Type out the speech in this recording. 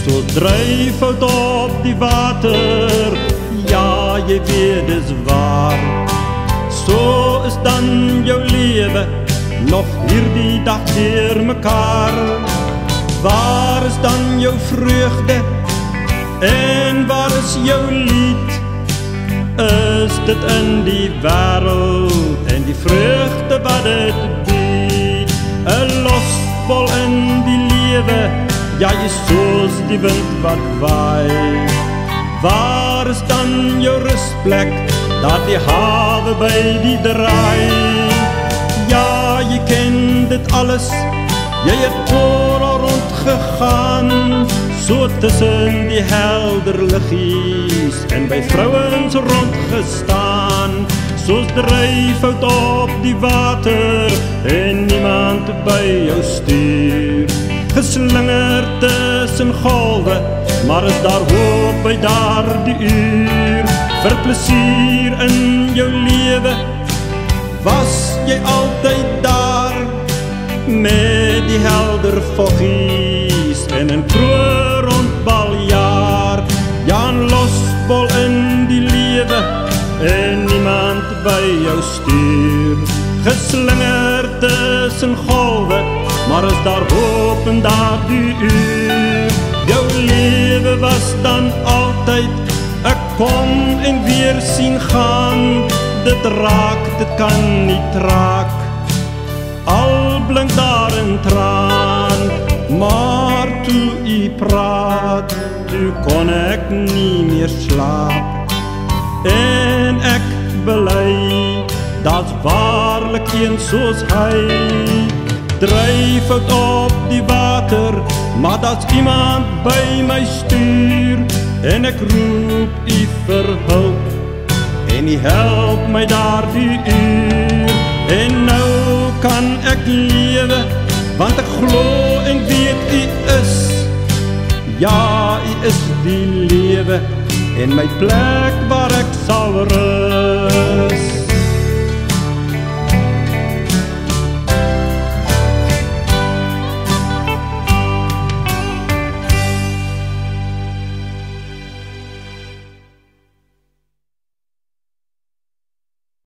Soos dryfhout op die water, ja, jy weet dis waar. So is dan jou lewe, nog hierdie dag deur mekaar. Waar is dan jou vreugde, en waar is jou lied? Is dit in die wêreld, en die vreugde wat dit bied? 'n losbol in die lewe, ja, jy soos die wind wat waai. Waar is dan jou rustplek, daar die hawe by die draai? Ja, jy ken dit alles, jy het oral rondgegaan, so tussen die helder liggies en by vrouens rondgestaan, soos dryfhout op die water en niemand by jou stuur. Geslingerd tussen golwe, maar is daar hoop by daardie uur. Vir plesier in jou lewe, was jy altyd daar, met die helder voggies en 'n kroon rond baljaar. Ja, 'n losbol in die lewe, en niemand by jou stuur. Geslingerd tussen golwe, maar is daar hoop in daardie uur. Jou lewe was dan altyd 'n kom en weer sien gaan. Dit raak, dit kan nie traak, al blink daar 'n traan. Maar toe u praat, toe kon ek nie meer slaap. En ek bely, daar's waarlik een soos hy. Dryfhout op die water, maar daar's iemand by my stuur. En ek roep u vir hulp, en u help my daardie uur. En nou kan ek lewe, want ek glo en weet u is. Ja, u is die lewe, en my plek waar ek sal rus.